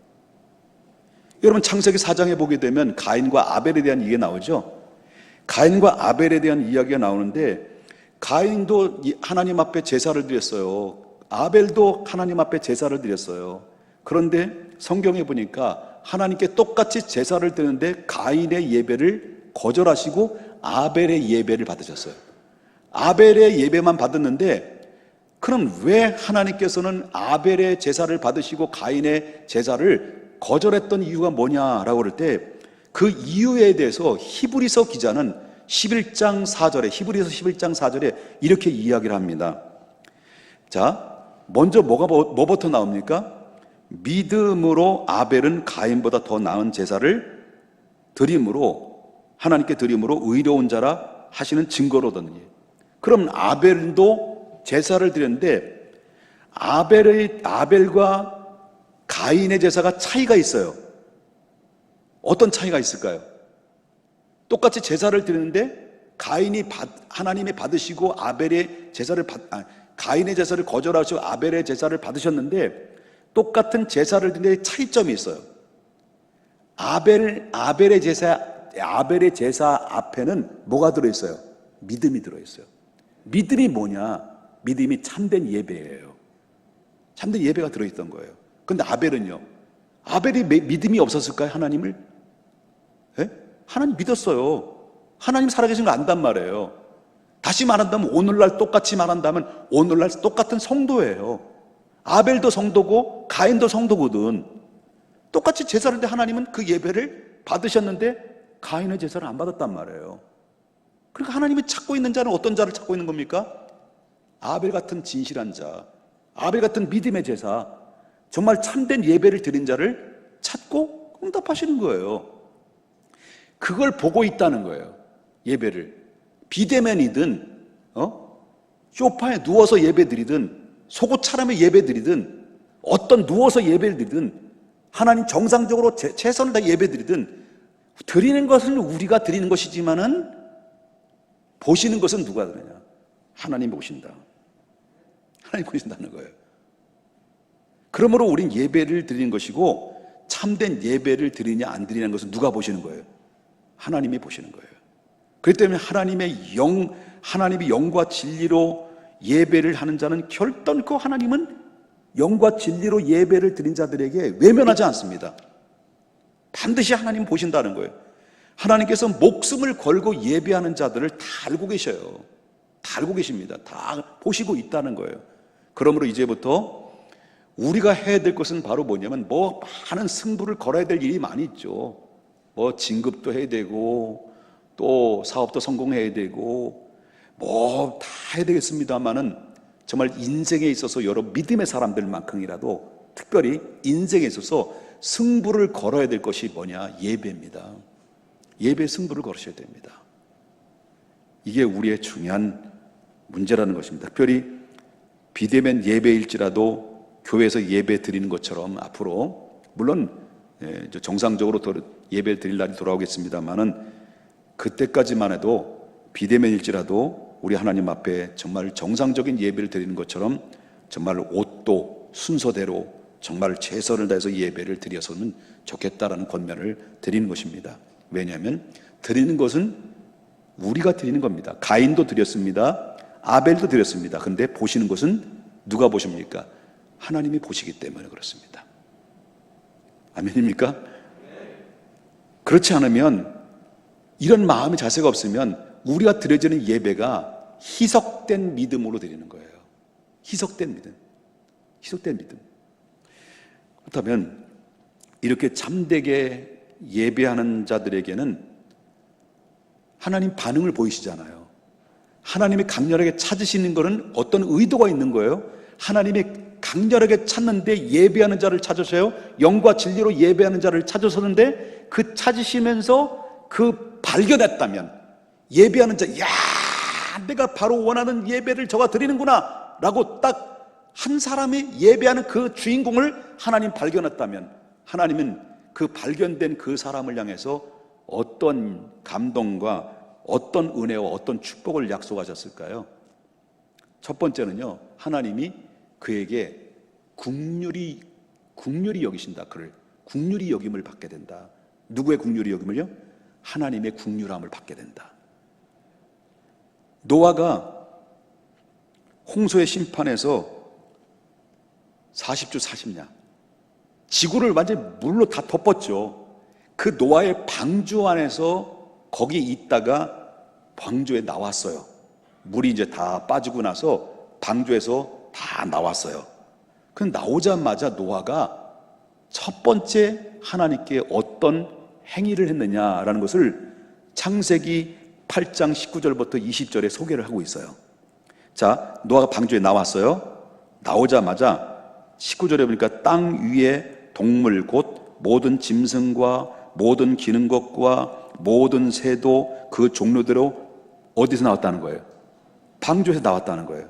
여러분 창세기 4장에 보게 되면 가인과 아벨에 대한 이야기가 나오죠. 가인과 아벨에 대한 이야기가 나오는데, 가인도 하나님 앞에 제사를 드렸어요. 아벨도 하나님 앞에 제사를 드렸어요. 그런데 성경에 보니까 하나님께 똑같이 제사를 드리는데 가인의 예배를 거절하시고 아벨의 예배를 받으셨어요. 아벨의 예배만 받았는데, 그럼 왜 하나님께서는 아벨의 제사를 받으시고 가인의 제사를 거절했던 이유가 뭐냐라고 그럴 때, 그 이유에 대해서 히브리서 기자는 11장 4절에, 히브리서 11장 4절에 이렇게 이야기를 합니다. 자, 먼저 뭐부터 나옵니까? 믿음으로 아벨은 가인보다 더 나은 제사를 드림으로, 하나님께 드림으로 의로운 자라 하시는 증거로 얻었느니. 그럼 아벨도 제사를 드렸는데 아벨과 가인의 제사가 차이가 있어요. 어떤 차이가 있을까요? 똑같이 제사를 드리는데 하나님이 받으시고 가인의 제사를 거절하시고 아벨의 제사를 받으셨는데 똑같은 제사를 드리는데 차이점이 있어요. 아벨의 제사 앞에는 뭐가 들어있어요? 믿음이 들어있어요. 믿음이 뭐냐? 믿음이 참된 예배예요. 참된 예배가 들어있던 거예요. 그런데 아벨은요? 아벨이 믿음이 없었을까요? 하나님을? 예? 하나님 믿었어요. 하나님 살아계신 걸 안단 말이에요. 다시 말한다면 오늘날 똑같이 말한다면 오늘날 똑같은 성도예요. 아벨도 성도고 가인도 성도거든. 똑같이 제사를 했는데 하나님은 그 예배를 받으셨는데 가인의 제사를 안 받았단 말이에요. 그러니까 하나님이 찾고 있는 자는 어떤 자를 찾고 있는 겁니까? 아벨 같은 진실한 자, 아벨 같은 믿음의 제사, 정말 참된 예배를 드린 자를 찾고 응답하시는 거예요. 그걸 보고 있다는 거예요. 예배를 비대면이든 소파에 누워서 예배드리든 속옷 차림에 예배드리든 어떤 누워서 예배드리든 하나님 정상적으로 최선을 다해 예배드리든 드리는 것은 우리가 드리는 것이지만은 보시는 것은 누가 드리냐? 하나님이 보신다. 하나님 보신다는 거예요. 그러므로 우린 예배를 드리는 것이고 참된 예배를 드리냐 안 드리는 것은 누가 보시는 거예요? 하나님이 보시는 거예요. 그렇기 때문에 하나님이 영과 진리로 예배를 하는 자는 결단코 하나님은 영과 진리로 예배를 드린 자들에게 외면하지 않습니다. 반드시 하나님 보신다는 거예요. 하나님께서 목숨을 걸고 예배하는 자들을 다 알고 계셔요. 다 알고 계십니다. 다 보시고 있다는 거예요. 그러므로 이제부터 우리가 해야 될 것은 바로 뭐냐면 많은 승부를 걸어야 될 일이 많이 있죠. 진급도 해야 되고 또 사업도 성공해야 되고 다 해야 되겠습니다만은 정말 인생에 있어서 여러 믿음의 사람들만큼이라도 특별히 인생에 있어서 승부를 걸어야 될 것이 뭐냐? 예배입니다. 예배 승부를 걸으셔야 됩니다. 이게 우리의 중요한 문제라는 것입니다. 특별히 비대면 예배일지라도 교회에서 예배 드리는 것처럼 앞으로 물론 정상적으로 예배 드릴 날이 돌아오겠습니다만은 그때까지만 해도 비대면일지라도 우리 하나님 앞에 정말 정상적인 예배를 드리는 것처럼 정말 옷도 순서대로 정말 최선을 다해서 예배를 드려서는 좋겠다라는 권면을 드리는 것입니다. 왜냐하면 드리는 것은 우리가 드리는 겁니다. 가인도 드렸습니다. 아벨도 드렸습니다. 근데 보시는 것은 누가 보십니까? 하나님이 보시기 때문에 그렇습니다. 아멘입니까? 그렇지 않으면 이런 마음의 자세가 없으면 우리가 드려지는 예배가 희석된 믿음으로 드리는 거예요. 희석된 믿음. 희석된 믿음. 그렇다면 이렇게 참되게 예배하는 자들에게는 하나님 반응을 보이시잖아요. 하나님이 강렬하게 찾으시는 것은 어떤 의도가 있는 거예요? 하나님이 강렬하게 찾는데 예배하는 자를 찾으셔요. 영과 진리로 예배하는 자를 찾으셨는데 그 찾으시면서 그 발견했다면 예배하는 자, 야, 내가 바로 원하는 예배를 저가 드리는구나 라고 딱 한 사람이 예배하는 그 주인공을 하나님 발견했다면 하나님은 그 발견된 그 사람을 향해서 어떤 감동과 어떤 은혜와 어떤 축복을 약속하셨을까요? 첫 번째는요, 하나님이 그에게 긍휼히 여기신다. 그를 긍휼히 여김을 받게 된다. 누구의 긍휼히 여김을요? 하나님의 긍휼함을 받게 된다. 노아가 홍수의 심판에서 40주 40년 지구를 완전히 물로 다 덮었죠. 그 노아의 방주 안에서 거기 있다가 방주에 나왔어요. 물이 이제 다 빠지고 나서 방주에서 다 나왔어요. 그 나오자마자 노아가 첫 번째 하나님께 어떤 행위를 했느냐라는 것을 창세기 8장 19절부터 20절에 소개를 하고 있어요. 자, 노아가 방주에 나왔어요. 나오자마자 19절에 보니까 땅 위에 동물 곧 모든 짐승과 모든 기는 것과 모든 새도 그 종류대로 어디서 나왔다는 거예요? 방주에서 나왔다는 거예요.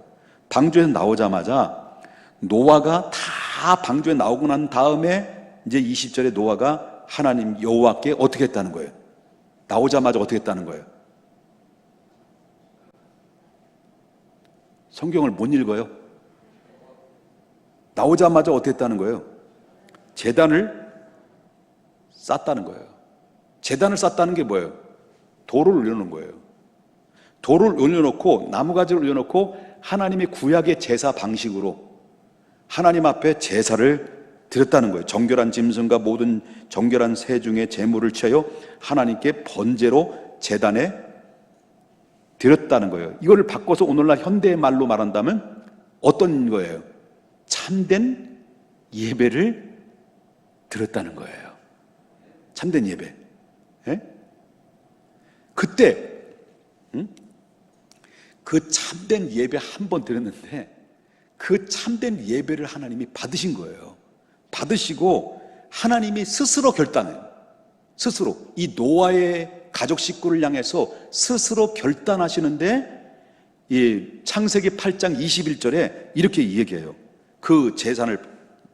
방주에서 나오자마자 노아가 다 방주에 나오고 난 다음에 이제 20절에 노아가 하나님 여호와께 어떻게 했다는 거예요? 나오자마자 어떻게 했다는 거예요? 성경을 못 읽어요? 나오자마자 어떻게 했다는 거예요? 제단을 쌓았다는 거예요. 제단을 쌓았다는 게 뭐예요? 돌을 올려놓은 거예요. 돌을 올려놓고 나무가지를 올려놓고 하나님의 구약의 제사 방식으로 하나님 앞에 제사를 드렸다는 거예요. 정결한 짐승과 모든 정결한 새 중에 제물을 취하여 하나님께 번제로 제단에 드렸다는 거예요. 이걸 바꿔서 오늘날 현대의 말로 말한다면 어떤 거예요? 참된 예배를 드렸다는 거예요. 참된 예배. 예? 그때 그 참된 예배 한 번 드렸는데 그 참된 예배를 하나님이 받으신 거예요. 받으시고 하나님이 스스로 결단해요. 스스로 이 노아의 가족 식구를 향해서 스스로 결단하시는데 이 창세기 8장 21절에 이렇게 얘기해요. 그 제사를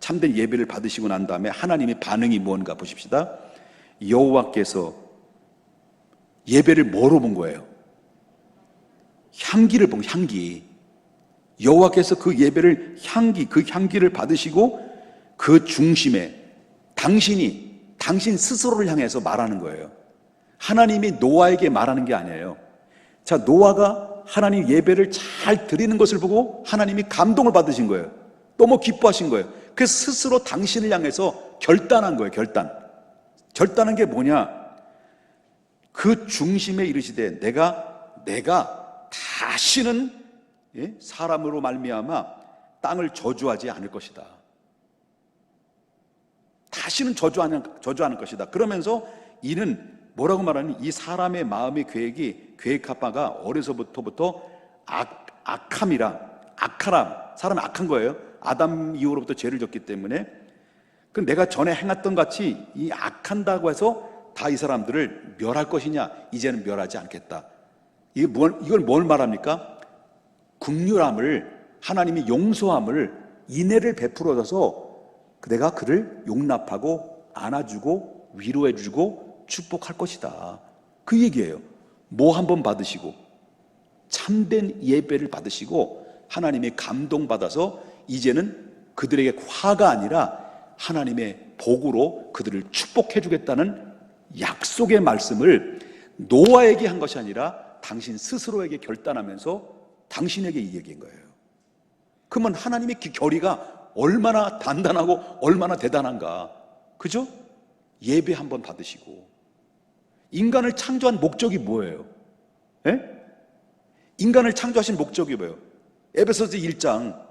참된 예배를 받으시고 난 다음에 하나님의 반응이 뭔가 보십시다. 여호와께서 예배를 뭐로 본 거예요? 향기를 본 향기. 여호와께서 그 예배를 그 향기를 받으시고 그 중심에 당신 스스로를 향해서 말하는 거예요. 하나님이 노아에게 말하는 게 아니에요. 자, 노아가 하나님 예배를 잘 드리는 것을 보고 하나님이 감동을 받으신 거예요. 너무 기뻐하신 거예요. 그래서 스스로 당신을 향해서 결단한 거예요. 결단한 게 뭐냐? 그 중심에 이르시되 내가 다시는 사람으로 말미암아 땅을 저주하지 않을 것이다. 다시는 저주하는 것이다. 그러면서 이는 뭐라고 말하니, 이 사람의 마음의 계획한 바가 어려서부터 악하라. 사람이 악한 거예요. 아담 이후로부터 죄를 졌기 때문에. 그 내가 전에 행했던 같이 이 악한다고 해서 다 이 사람들을 멸할 것이냐? 이제는 멸하지 않겠다. 이걸 뭘 말합니까? 긍휼함을, 하나님이 용서함을, 인애를 베풀어줘서 내가 그를 용납하고 안아주고 위로해주고 축복할 것이다. 그 얘기예요. 뭐 한번 받으시고 참된 예배를 받으시고 하나님의 감동받아서 이제는 그들에게 화가 아니라 하나님의 복으로 그들을 축복해 주겠다는 약속의 말씀을 노아에게 한 것이 아니라 당신 스스로에게 결단하면서 당신에게 이 얘기인 거예요. 그러면 하나님의 결의가 얼마나 단단하고 얼마나 대단한가. 그죠? 예배 한번 받으시고. 인간을 창조한 목적이 뭐예요? 인간을 창조하신 목적이 뭐예요? 에베소서 1장,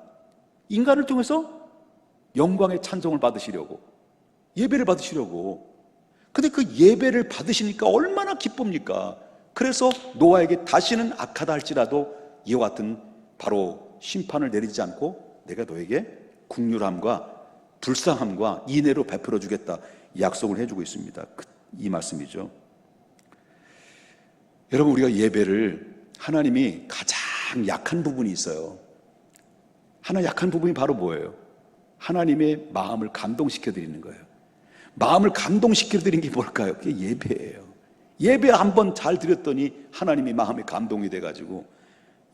인간을 통해서 영광의 찬송을 받으시려고, 예배를 받으시려고. 근데 그 예배를 받으시니까 얼마나 기쁩니까? 그래서 노아에게 다시는 악하다 할지라도 이와 같은 바로 심판을 내리지 않고 내가 너에게 긍휼함과 불쌍함과 인애로 베풀어 주겠다, 약속을 해주고 있습니다. 이 말씀이죠. 여러분, 우리가 예배를, 하나님이 가장 약한 부분이 있어요. 하나 약한 부분이 바로 뭐예요? 하나님의 마음을 감동시켜 드리는 거예요. 마음을 감동시켜 드리는 게 뭘까요? 그게 예배예요. 예배 한번 잘 드렸더니 하나님이 마음에 감동이 돼가지고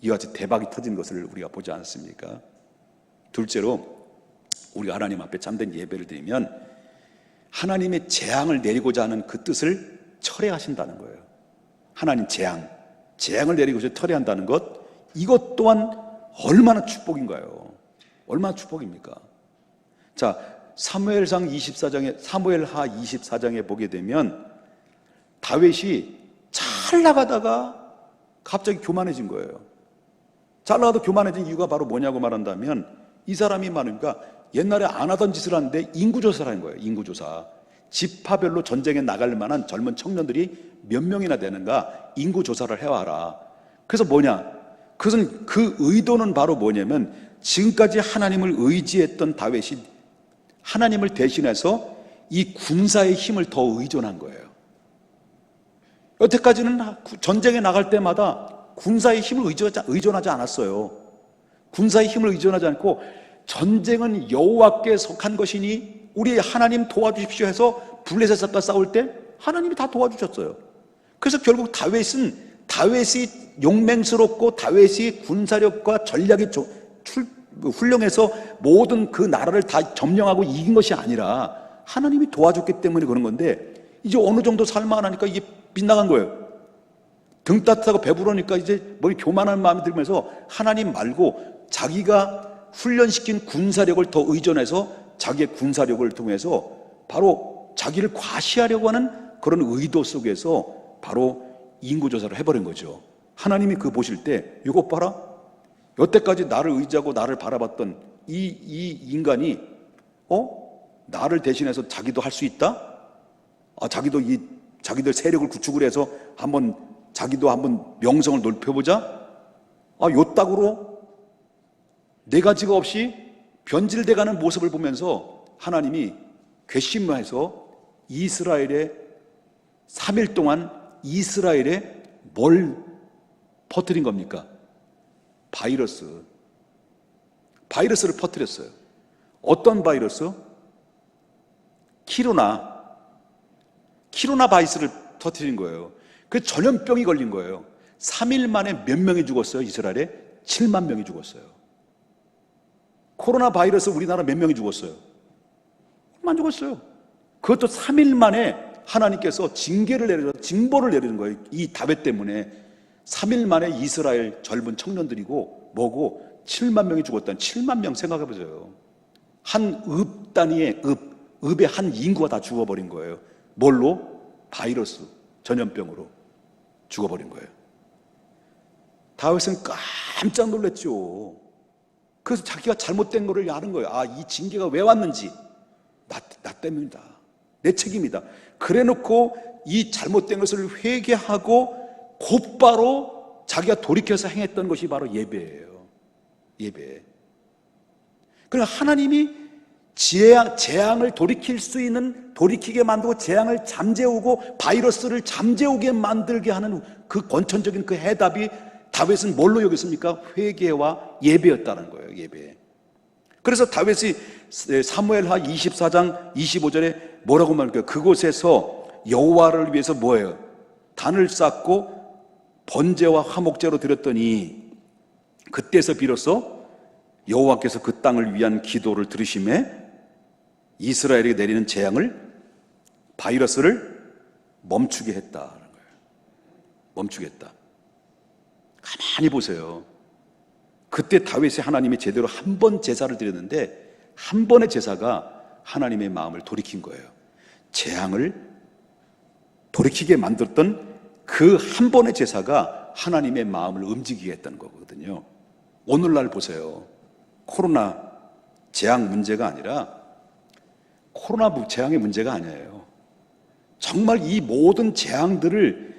이와 같이 대박이 터진 것을 우리가 보지 않습니까? 둘째로, 우리가 하나님 앞에 참된 예배를 드리면 하나님의 재앙을 내리고자 하는 그 뜻을 철회하신다는 거예요. 하나님 재앙을 내리고자 철회한다는 것, 이것 또한 얼마나 축복인가요? 얼마나 축복입니까? 자, 사무엘하 24장에 보게 되면 다윗이 잘 나가다가 갑자기 교만해진 거예요. 잘 나가다 교만해진 이유가 바로 뭐냐고 말한다면, 이 사람이 말하니까 옛날에 안 하던 짓을 하는데 인구조사를 한 거예요. 인구조사. 지파별로 전쟁에 나갈 만한 젊은 청년들이 몇 명이나 되는가 인구조사를 해와라. 그래서 뭐냐? 그것은, 그 의도는 바로 뭐냐면, 지금까지 하나님을 의지했던 다윗이 하나님을 대신해서 이 군사의 힘을 더 의존한 거예요. 여태까지는 전쟁에 나갈 때마다 군사의 힘을 의존하지 않았어요. 군사의 힘을 의존하지 않고, 전쟁은 여호와께 속한 것이니 우리 하나님 도와주십시오 해서 블레셋과 싸울 때 하나님이 다 도와주셨어요. 그래서 결국 다윗이 용맹스럽고 다윗이 군사력과 전략이 훌륭해서 모든 그 나라를 다 점령하고 이긴 것이 아니라 하나님이 도와줬기 때문에 그런 건데, 이제 어느 정도 살만하니까 이게 빗나간 거예요. 등 따뜻하고 배부르니까 이제 뭐 교만한 마음이 들면서 하나님 말고 자기가 훈련시킨 군사력을 더 의존해서 자기의 군사력을 통해서 바로 자기를 과시하려고 하는 그런 의도 속에서 바로 인구조사를 해버린 거죠. 하나님이 그거 보실 때, 이것 봐라, 여태까지 나를 의지하고 나를 바라봤던 이 인간이 나를 대신해서 자기도 할 수 있다? 자기도 자기들 세력을 구축을 해서 자기도 한번 명성을 넓혀보자? 요 따구로 네 가지가 없이 변질돼가는 모습을 보면서 하나님이 괘씸해서 이스라엘에 3일 동안 이스라엘에 뭘 퍼뜨린 겁니까? 바이러스를 퍼뜨렸어요. 어떤 바이러스? 키로나 바이러스를 터뜨린 거예요. 그 전염병이 걸린 거예요. 3일 만에 몇 명이 죽었어요? 이스라엘에 7만 명이 죽었어요. 코로나 바이러스 우리나라 몇 명이 죽었어요? 얼마 안 죽었어요. 그것도 3일 만에 하나님께서 징보를 내리는 거예요. 이 다윗 때문에 3일 만에 이스라엘 젊은 청년들이고 뭐고 7만 명이 죽었다는 7만 명 생각해 보세요. 한 읍 단위의 읍의 한 인구가 다 죽어버린 거예요. 뭘로? 바이러스, 전염병으로 죽어버린 거예요. 다윗은 깜짝 놀랐죠. 그래서 자기가 잘못된 거를 아는 거예요. 아, 이 징계가 왜 왔는지 나 때문이다. 내 책임이다. 그래 놓고 이 잘못된 것을 회개하고 곧바로 자기가 돌이켜서 행했던 것이 바로 예배예요. 예배. 그러니까 하나님이 재앙을 돌이킬 수 있는, 돌이키게 만들고 재앙을 잠재우고 바이러스를 잠재우게 만들게 하는 그 권천적인 그 해답이 다윗은 뭘로 여겼습니까? 회개와 예배였다는 거예요. 예배. 그래서 다윗이 사무엘하 24장 25절에 뭐라고 말할까요? 그곳에서 여호와를 위해서 뭐예요? 단을 쌓고 번제와 화목제로 드렸더니 그때서 비로소 여호와께서 그 땅을 위한 기도를 들으심에 이스라엘에게 내리는 재앙을, 바이러스를 멈추게 했다는 거예요. 멈추게 했다. 가만히 보세요. 그때 다윗이 하나님이 제대로 한 번 제사를 드렸는데 한 번의 제사가 하나님의 마음을 돌이킨 거예요. 재앙을 돌이키게 만들었던 그 한 번의 제사가 하나님의 마음을 움직이게 했다는 거거든요. 오늘날 보세요. 코로나 재앙 문제가 아니라 코로나 재앙의 문제가 아니에요. 정말 이 모든 재앙들을,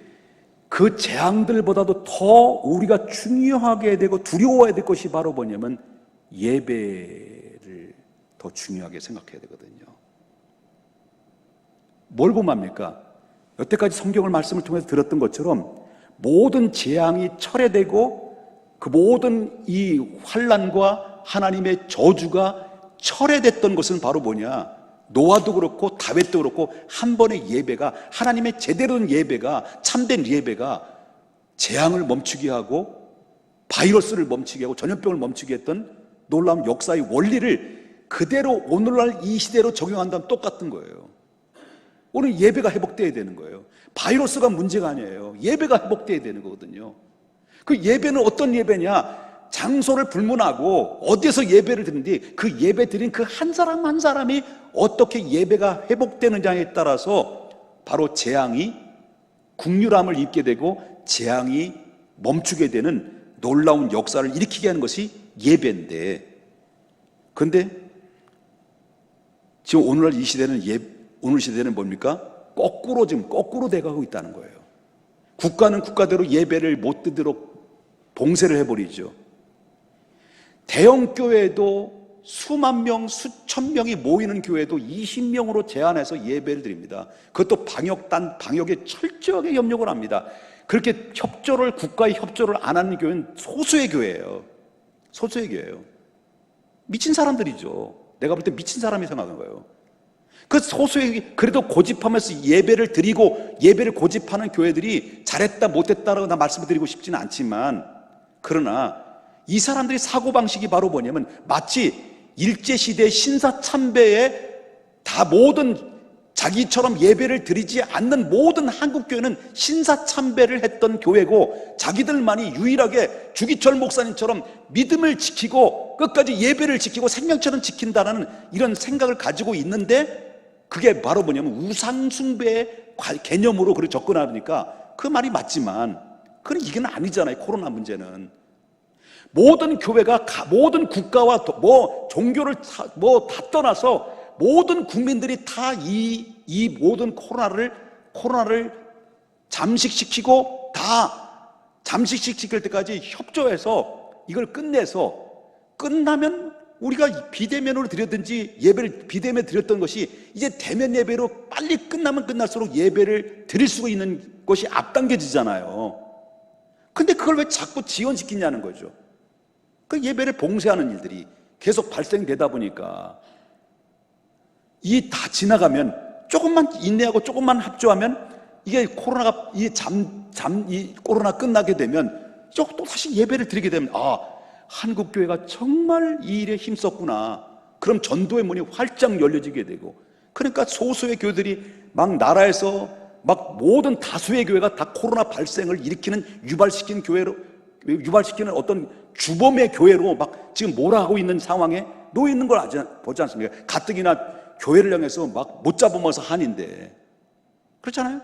그 재앙들보다도 더 우리가 중요하게 되고 두려워해야 될 것이 바로 뭐냐면 예배를 더 중요하게 생각해야 되거든요. 뭘 보면 합니까? 여태까지 성경을 말씀을 통해서 들었던 것처럼 모든 재앙이 철회되고 그 모든 이 환난과 하나님의 저주가 철회됐던 것은 바로 뭐냐? 노아도 그렇고 다윗도 그렇고 한 번의 예배가, 하나님의 제대로 된 예배가, 참된 예배가 재앙을 멈추게 하고 바이러스를 멈추게 하고 전염병을 멈추게 했던 놀라운 역사의 원리를 그대로 오늘날 이 시대로 적용한다면 똑같은 거예요. 오늘 예배가 회복돼야 되는 거예요. 바이러스가 문제가 아니에요. 예배가 회복돼야 되는 거거든요. 그 예배는 어떤 예배냐? 장소를 불문하고 어디에서 예배를 드는지 그 예배 드린 그 한 사람 한 사람이 어떻게 예배가 회복되느냐에 따라서 바로 재앙이 국률함을 입게 되고 재앙이 멈추게 되는 놀라운 역사를 일으키게 하는 것이 예배인데, 그런데 지금 오늘날 이 시대는 오늘 시대는 뭡니까? 지금 거꾸로 돼가고 있다는 거예요. 국가는 국가대로 예배를 못 드도록 봉쇄를 해버리죠. 대형 교회도 수만 명, 수천 명이 모이는 교회도 20명으로 제한해서 예배를 드립니다. 그것도 방역에 철저하게 협력을 합니다. 그렇게 국가의 협조를 안 하는 교회는 소수의 교회예요. 소수의 교회예요. 미친 사람들이죠. 내가 볼 때 미친 사람이 생각한 거예요. 그 소수의, 그래도 고집하면서 예배를 드리고 예배를 고집하는 교회들이 잘했다 못했다라고 나 말씀을 드리고 싶지는 않지만, 그러나 이 사람들의 사고방식이 바로 뭐냐면 마치 일제시대 신사참배에 다 모든 자기처럼 예배를 드리지 않는 모든 한국교회는 신사참배를 했던 교회고, 자기들만이 유일하게 주기철 목사님처럼 믿음을 지키고 끝까지 예배를 지키고 생명처럼 지킨다는 이런 생각을 가지고 있는데, 그게 바로 뭐냐면 우상숭배의 개념으로 그렇게 접근하니까 그 말이 맞지만 그건 이게 아니잖아요. 코로나 문제는 모든 교회가 모든 국가와 종교를 다 떠나서 모든 국민들이 다 이 모든 코로나를 잠식시키고 다 잠식시킬 때까지 협조해서 이걸 끝나면 우리가 비대면으로 드렸든지 예배를 비대면 드렸던 것이 이제 대면 예배로 빨리 끝나면 끝날수록 예배를 드릴 수 있는 것이 앞당겨지잖아요. 근데 그걸 왜 자꾸 지연시키냐는 거죠. 그 예배를 봉쇄하는 일들이 계속 발생되다 보니까 이 다 지나가면 조금만 인내하고 조금만 합조하면 이게 코로나가 이 코로나 끝나게 되면 또 다시 예배를 드리게 되면 한국 교회가 정말 이 일에 힘썼구나. 그럼 전도의 문이 활짝 열려지게 되고, 그러니까 소수의 교회들이 막 나라에서 막 모든 다수의 교회가 다 코로나 발생을 일으키는 유발시키는 어떤 주범의 교회로 막 지금 몰아가고 있는 상황에 놓여 있는 걸 보지 않습니까? 가뜩이나 교회를 향해서 막 못 잡으면서 한인데. 그렇잖아요?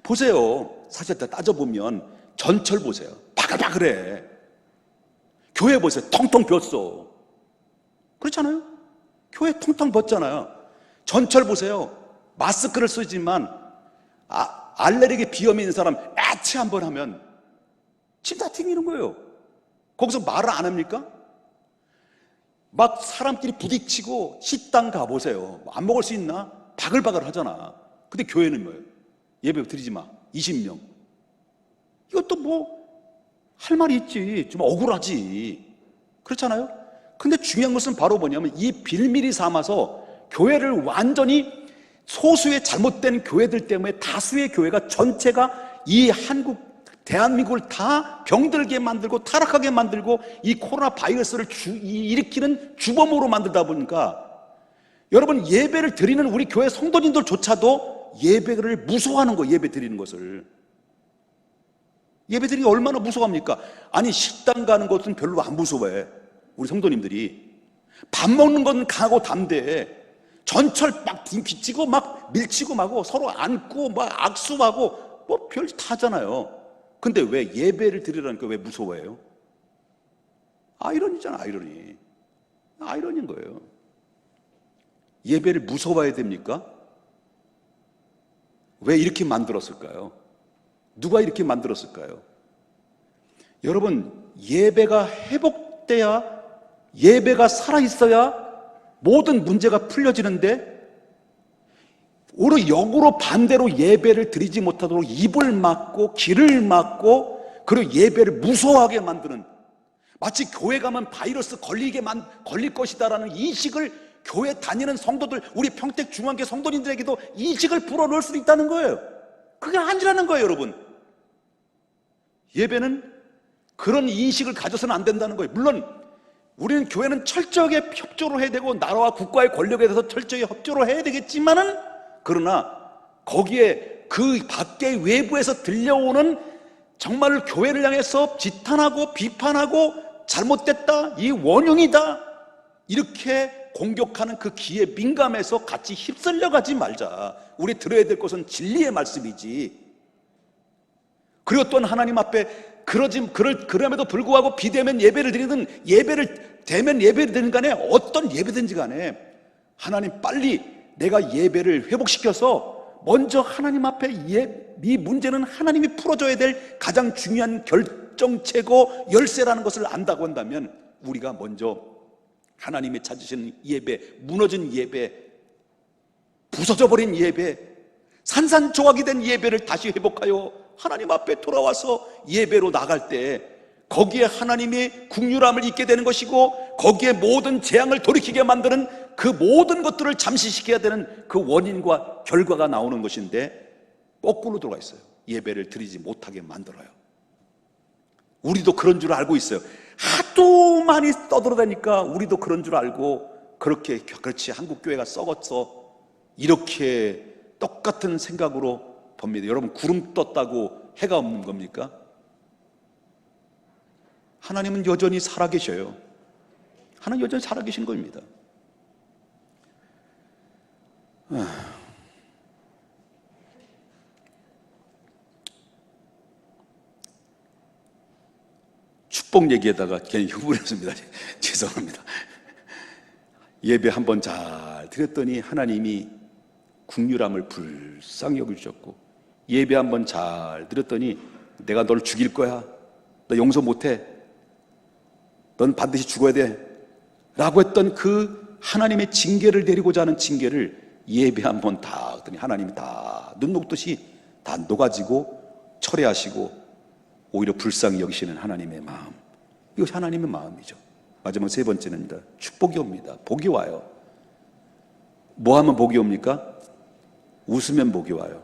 보세요. 사실 따져보면 전철 보세요. 바글바글해. 교회 보세요. 텅텅 비었어. 그렇잖아요? 교회 텅텅 비었잖아요. 전철 보세요. 마스크를 쓰지만 알레르기 비염이 있는 사람 애치 한번 하면 침 다 튕기는 거예요. 거기서 말을 안 합니까? 막 사람끼리 부딪히고 식당 가보세요. 안 먹을 수 있나? 바글바글 하잖아. 근데 교회는 뭐예요? 예배 드리지 마. 20명. 이것도 뭐 할 말이 있지. 좀 억울하지. 그렇잖아요? 근데 중요한 것은 바로 뭐냐면 이 빌미리 삼아서 교회를 완전히 소수의 잘못된 교회들 때문에 다수의 교회가 전체가 이 대한민국을 다 병들게 만들고 타락하게 만들고 이 코로나 바이러스를 일으키는 주범으로 만들다 보니까 여러분, 예배를 드리는 우리 교회 성도님들조차도 예배를 무서워하는 거예요. 예배 드리는 것을. 예배 드리는 게 얼마나 무서워합니까? 아니, 식당 가는 것은 별로 안 무서워해. 우리 성도님들이. 밥 먹는 건 강하고 담대해. 전철 막 비치고 막 밀치고 막 서로 안고 막 악수하고 뭐 별 다 하잖아요. 근데 왜 예배를 드리라니까 왜 무서워해요? 아이러니잖아, 아이러니. 아이러니인 거예요. 예배를 무서워해야 됩니까? 왜 이렇게 만들었을까요? 누가 이렇게 만들었을까요? 여러분, 예배가 회복돼야, 예배가 살아있어야 모든 문제가 풀려지는데 오히려 역으로 반대로 예배를 드리지 못하도록 입을 막고 길을 막고 그리고 예배를 무서워하게 만드는, 마치 교회 가면 바이러스 걸릴 것이다라는 인식을 교회 다니는 성도들, 우리 평택 중앙교 성도님들에게도 인식을 불어넣을 수 있다는 거예요. 그게 아니라는 거예요, 여러분. 예배는 그런 인식을 가져서는 안 된다는 거예요. 물론 우리는 교회는 철저하게 협조를 해야 되고 나라와 국가의 권력에 대해서 철저히 협조를 해야 되겠지만은, 그러나 거기에 그 밖의 외부에서 들려오는 정말 교회를 향해서 지탄하고 비판하고 잘못됐다, 이 원흉이다, 이렇게 공격하는 그 기에 민감해서 같이 휩쓸려 가지 말자. 우리 들어야 될 것은 진리의 말씀이지. 그리고 또한 하나님 앞에 그럼에도 불구하고 비대면 예배를 드리든 대면 예배를 드리든 간에 어떤 예배든지 간에 하나님, 빨리 내가 예배를 회복시켜서 먼저 하나님 앞에 이 문제는 하나님이 풀어줘야 될 가장 중요한 결정체고 열쇠라는 것을 안다고 한다면 우리가 먼저 하나님이 찾으시는 예배, 무너진 예배, 부서져버린 예배, 산산조각이 된 예배를 다시 회복하여 하나님 앞에 돌아와서 예배로 나갈 때 거기에 하나님의 긍휼함을 잊게 되는 것이고, 거기에 모든 재앙을 돌이키게 만드는 그 모든 것들을 잠시시켜야 되는 그 원인과 결과가 나오는 것인데 거꾸로 들어가 있어요. 예배를 드리지 못하게 만들어요. 우리도 그런 줄 알고 있어요. 하도 많이 떠들어다니까 우리도 그런 줄 알고, 그렇지, 한국교회가 썩었어, 이렇게 똑같은 생각으로 봅니다. 여러분, 구름 떴다고 해가 없는 겁니까? 하나님은 여전히 살아계셔요. 하나님 여전히 살아계신 겁니다. 축복 얘기에다가 괜히 흥분했습니다. 죄송합니다. 예배 한번 잘 드렸더니 하나님이 긍휼함을 불쌍히 여기셨고, 예배 한번 잘 드렸더니 내가 널 죽일 거야, 너 용서 못해, 넌 반드시 죽어야 돼 라고 했던 그 하나님의 징계를 내리고자 하는 징계를 예배 한번 다 했더니 하나님이 다 눈 녹듯이 다 녹아지고 철회하시고 오히려 불쌍히 여기시는 하나님의 마음, 이것이 하나님의 마음이죠. 마지막 세 번째는입니다. 축복이 옵니다. 복이 와요. 뭐 하면 복이 옵니까? 웃으면 복이 와요.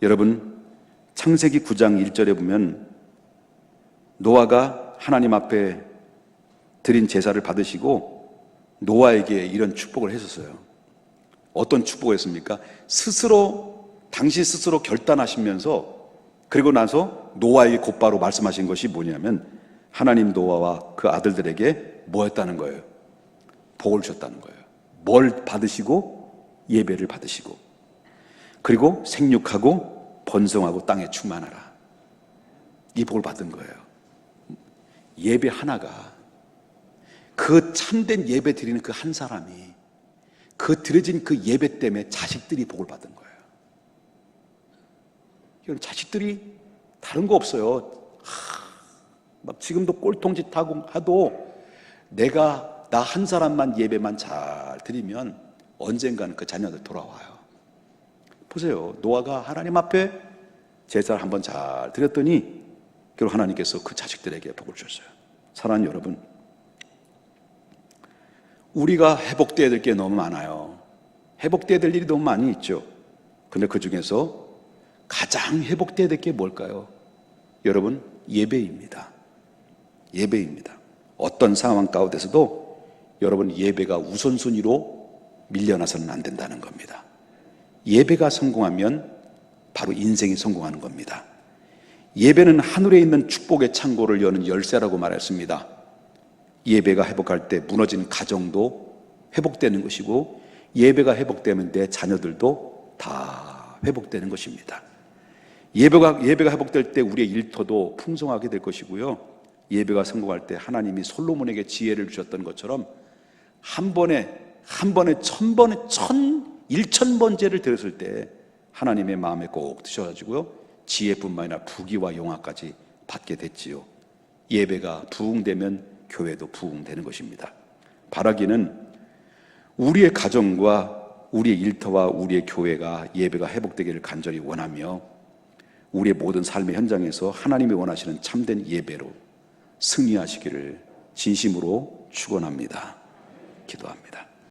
여러분, 창세기 9장 1절에 보면 노아가 하나님 앞에 드린 제사를 받으시고 노아에게 이런 축복을 했었어요. 어떤 축복이었습니까? 당시 스스로 결단하시면서 그리고 나서 노아에게 곧바로 말씀하신 것이 뭐냐면 하나님 노아와 그 아들들에게 뭐 했다는 거예요? 복을 주셨다는 거예요. 뭘 받으시고? 예배를 받으시고, 그리고 생육하고 번성하고 땅에 충만하라. 이 복을 받은 거예요. 예배 하나가, 그 참된 예배 드리는 그 한 사람이 그 드려진 그 예배 때문에 자식들이 복을 받은 거예요. 이건 자식들이 다른 거 없어요. 막 지금도 꼴통짓 하고 하도 나 한 사람만 예배만 잘 드리면 언젠가는 그 자녀들 돌아와요. 보세요. 노아가 하나님 앞에 제사를 한번 잘 드렸더니 결국 하나님께서 그 자식들에게 복을 주셨어요. 사랑하는 여러분, 우리가 회복되어야 될 게 너무 많아요. 회복되어야 될 일이 너무 많이 있죠. 그런데 그 중에서 가장 회복되어야 될 게 뭘까요? 여러분, 예배입니다. 예배입니다. 어떤 상황 가운데서도 여러분, 예배가 우선순위로 밀려나서는 안 된다는 겁니다. 예배가 성공하면 바로 인생이 성공하는 겁니다. 예배는 하늘에 있는 축복의 창고를 여는 열쇠라고 말했습니다. 예배가 회복할 때 무너진 가정도 회복되는 것이고, 예배가 회복되면 내 자녀들도 다 회복되는 것입니다. 예배가 회복될 때 우리의 일터도 풍성하게 될 것이고요. 예배가 성공할 때 하나님이 솔로몬에게 지혜를 주셨던 것처럼 한 번에 1,000번째를 드렸을 때 하나님의 마음에 꼭 드셔가지고요, 지혜뿐만 아니라 부귀와 영화까지 받게 됐지요. 예배가 부흥되면 교회도 부흥되는 것입니다. 바라기는 우리의 가정과 우리의 일터와 우리의 교회가 예배가 회복되기를 간절히 원하며, 우리의 모든 삶의 현장에서 하나님이 원하시는 참된 예배로 승리하시기를 진심으로 축원합니다. 기도합니다.